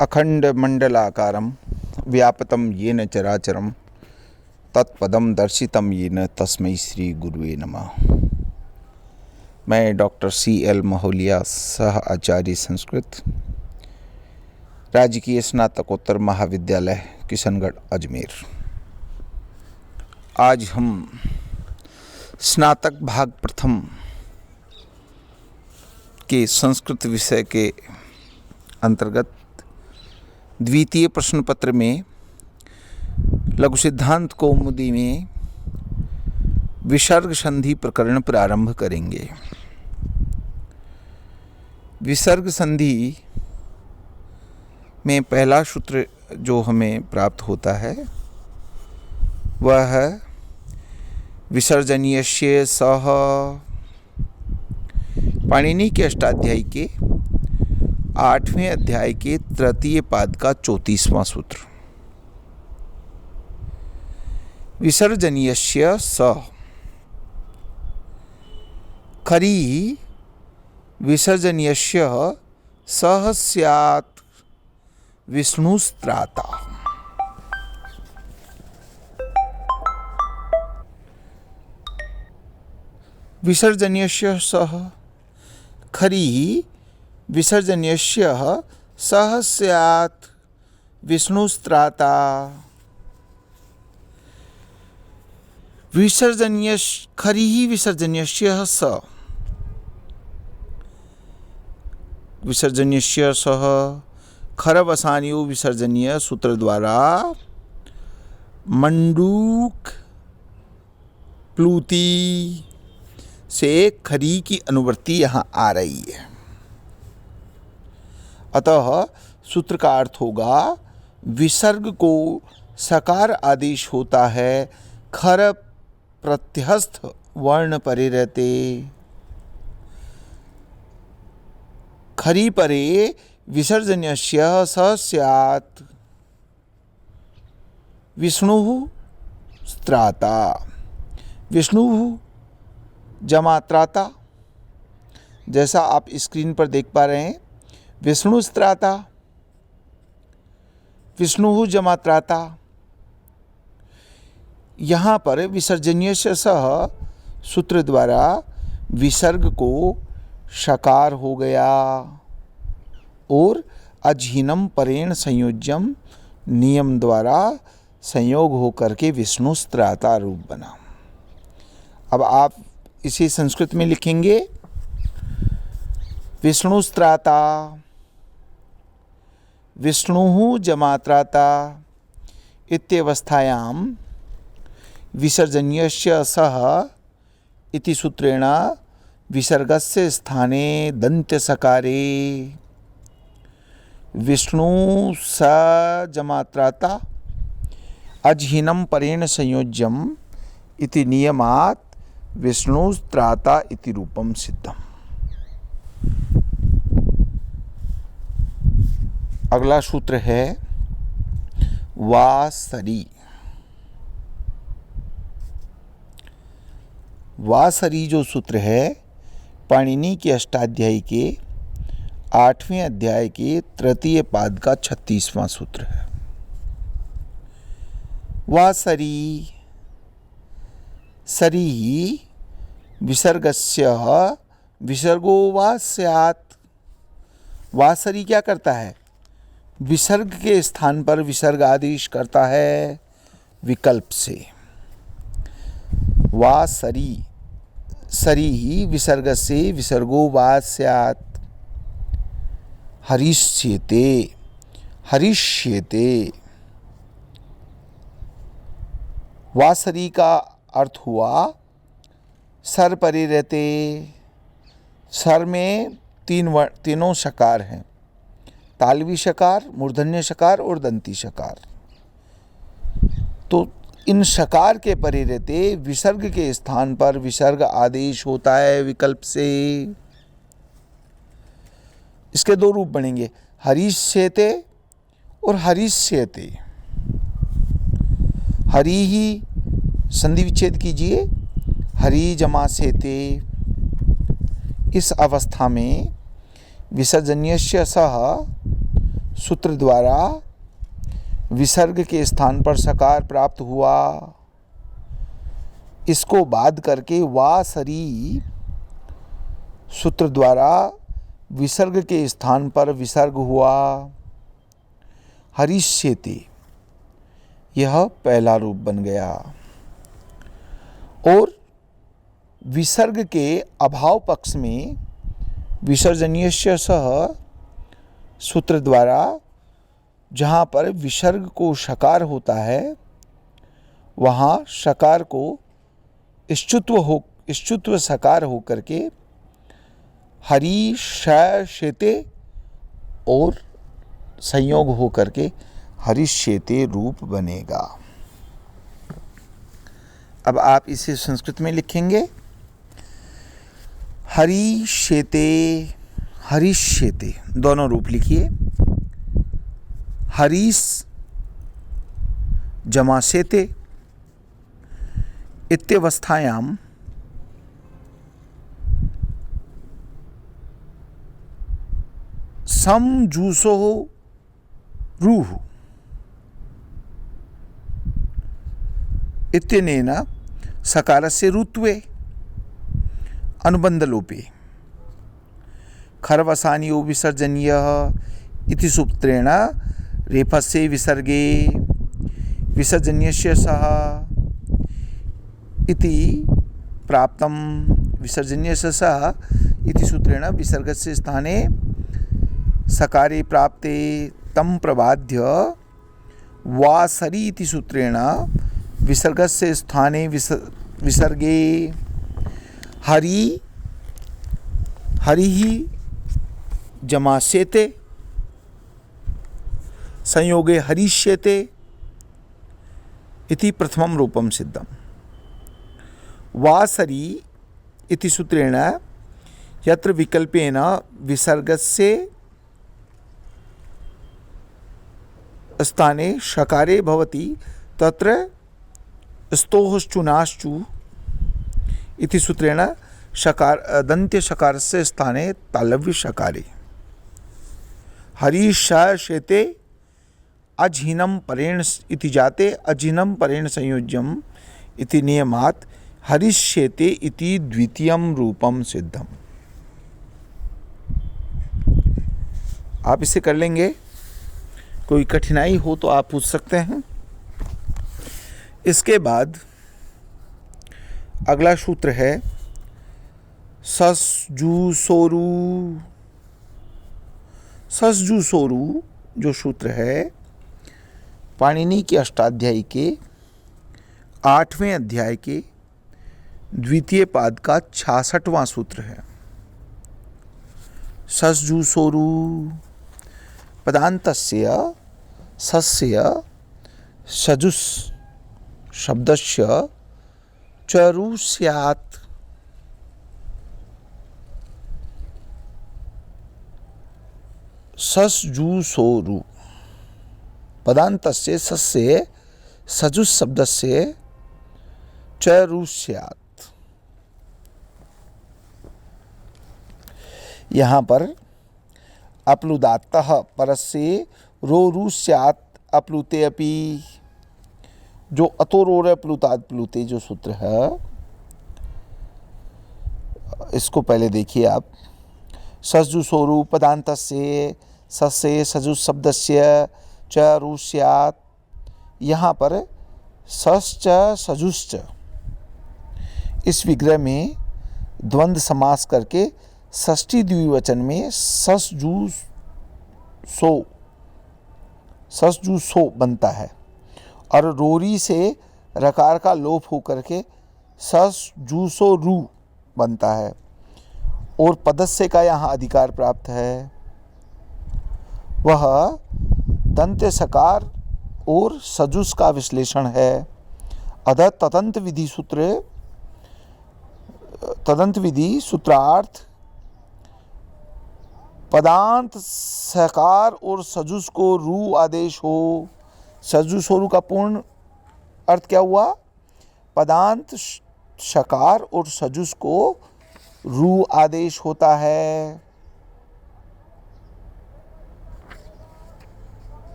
अखंडमंडलाकारं व्याप्तं येन चराचरं तत्पदं दर्शितं येन तस्मै श्री गुरुवे नमः। मैं डॉक्टर CL महोलिया, सह आचार्य संस्कृत, राजकीय स्नातकोत्तर महाविद्यालय किशनगढ़ अजमेर। आज हम स्नातक भाग प्रथम के संस्कृत विषय के अंतर्गत द्वितीय प्रश्न पत्र में लघु सिद्धांत कौमुदी में विसर्ग संधि प्रकरण प्रारंभ करेंगे। विसर्ग संधि में पहला सूत्र जो हमें प्राप्त होता है वह है विसर्जनीयस्य सह। पाणिनि के अष्टाध्यायी के 8वें अध्याय के तृतीय पाद का 34वां सूत्र। विसर्जनीयस्य स खरी विसर्जनीयस्य सह स्यात् विष्णुस्त्राता। विसर्जनीयस्य सह खरी विसर्जनीयस्य सह स्यात् विष्णुस्त्राता। खरी विसर्जनीयस्य स विसर्जनीयस्य सह खरवसान्यो विसर्जनीय सूत्र द्वारा मंडूक प्लूति से खरी की अनुवृत्ति यहाँ आ रही है। अतः सूत्र का अर्थ होगा विसर्ग को सकार आदेश होता है खर प्रत्यहस्थ वर्ण परे रहते। खरी परे विसर्जनीयस्य स स्यात् विष्णुः स्त्राता। विष्णुः जमा त्राता, जैसा आप स्क्रीन पर देख पा रहे हैं, विष्णु स्त्राता, विष्णु जमा त्राता। यहाँ पर विसर्जनीय से सह सूत्र द्वारा विसर्ग को शकार हो गया और अजहीनम परेण संयोज्यम नियम द्वारा संयोग होकर के विष्णु स्त्राता रूप बना। अब आप इसे संस्कृत में लिखेंगे विष्णु स्त्राता, विष्णु जमात्राता इत्यवस्थायां विसर्जनीयस्य सह इति सूत्रेण विसर्गस्य स्थाने दन्त्य सकारे विष्णु स जमात्राता अजहीनम परेण संयोज्यम इति नियमात् विष्णु स्त्राता इति रूपम सिद्धम। अगला सूत्र है वासरी। वासरी जो सूत्र है पाणिनि के अष्टाध्यायी के 8वें अध्याय के तृतीय पाद का 36वां सूत्र है। वासरी सरी विसर्गस्य विसर्गो वा स्यात्। वासरी क्या करता है? विसर्ग के स्थान पर विसर्ग आदेश करता है विकल्प से। वासरी सरी ही विसर्ग से विसर्गो वा स्यात् हरिष्येते हरिष्येते। वासरी का अर्थ हुआ सर परे रहते। सर में तीनों शकार हैं, तालवी शकार, मूर्धन्य शकार और दंती शकार। तो इन शकार के परे रहते विसर्ग के स्थान पर विसर्ग आदेश होता है विकल्प से। इसके दो रूप बनेंगे, हरिष्येते और हरिष्येते। हरि ही संधि विच्छेद कीजिए, हरि जमा सेते। इस अवस्था में विसर्जनीयस्य सह सूत्र द्वारा विसर्ग के स्थान पर सकार प्राप्त हुआ। इसको बाध करके वासरी सूत्र द्वारा विसर्ग के स्थान पर विसर्ग हुआ। हरिष्येते यह पहला रूप बन गया। और विसर्ग के अभाव पक्ष में विसर्जनीयस्य सह सूत्र द्वारा जहाँ पर विसर्ग को शकार होता है वहाँ शकार को इष्टुत्व सकार होकर के हरि शेते और संयोग होकर के हरिष्येते रूप बनेगा। अब आप इसे संस्कृत में लिखेंगे हरिष्येते, हरिष्येते दोनों रूप लिखिए। हरीश जमाशेते इत्यवस्थायां समजूसो रूह इत्यनेन सकारस्य ऋत्वे अनुबंधलोपे खरवसानियो विसर्जनीयः इति सूत्रेण रेफस्य विसर्गे विसर्जनीयस्य सह इति प्राप्तं विसर्जनीयस्य सह इति सूत्रेण विसर्गस्य स्थाने सकारे प्राप्ते तं प्रबाध्य वासरी इति सूत्रेण विसर्गस्य स्थाने विसर्गे हरिः जमास्येते संयोगे हरिष्येते इति प्रथमं रूपं सिद्धम्। वासरी इति सूत्रेण यत्र विकल्पेन विसर्गस्य स्थाने शकारे भवति तत्र स्तोश्चुनाश्चु इति सूत्रेण दन्त्य शकारस्य स्थाने तालव्य शकारे हरिष्येते अझिनं परेण इति जाते अझिनं परेण संयोज्यम् इति नियमात् हरिष्येते इति द्वितीयं रूपं सिद्धम्। आप इसे कर लेंगे, कोई कठिनाई हो तो आप पूछ सकते हैं। इसके बाद अगला सूत्र है ससजूसोरु। ससजूसोरु जो सूत्र है पाणिनि के अष्टाध्यायी के 8वें अध्याय के द्वितीय पाद का 66वां सूत्र है। ससजूसोरु पदान्तस्य सस्य सजुस् शब्दस्य चरु स्यात्। ससजूसोरु पदान्तस्य सस्य सजुस् शब्दस्य चरु स्यात्। यहाँ पर अप्लुदात्तः परस्य रोरु स्यात् अप्लुते अपि जो अतोरोर प्लुतात् प्लुते जो सूत्र है इसको पहले देखिए आप। ससजुसोरु पदान्तस्य सस्य सजुस् शब्दस्य च रु स्यात्। यहाँ पर सश्च सजुश्च इस विग्रह में द्वंद्व समास करके षष्ठी द्विवचन में ससजूसो बनता है और रोरी से रकार का लोप होकर के ससजूसो रू बनता है और पदस्य का यहाँ अधिकार प्राप्त है। वह दंत्य सकार और सजुस का विश्लेषण है। अतः तदंत विधि सूत्रार्थ पदांत सकार और सजुस को रू आदेश हो। सजुस और रू का पूर्ण अर्थ क्या हुआ? पदांत शकार और सजुस को रू आदेश होता है।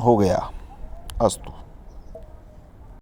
हो गया। अस्तु।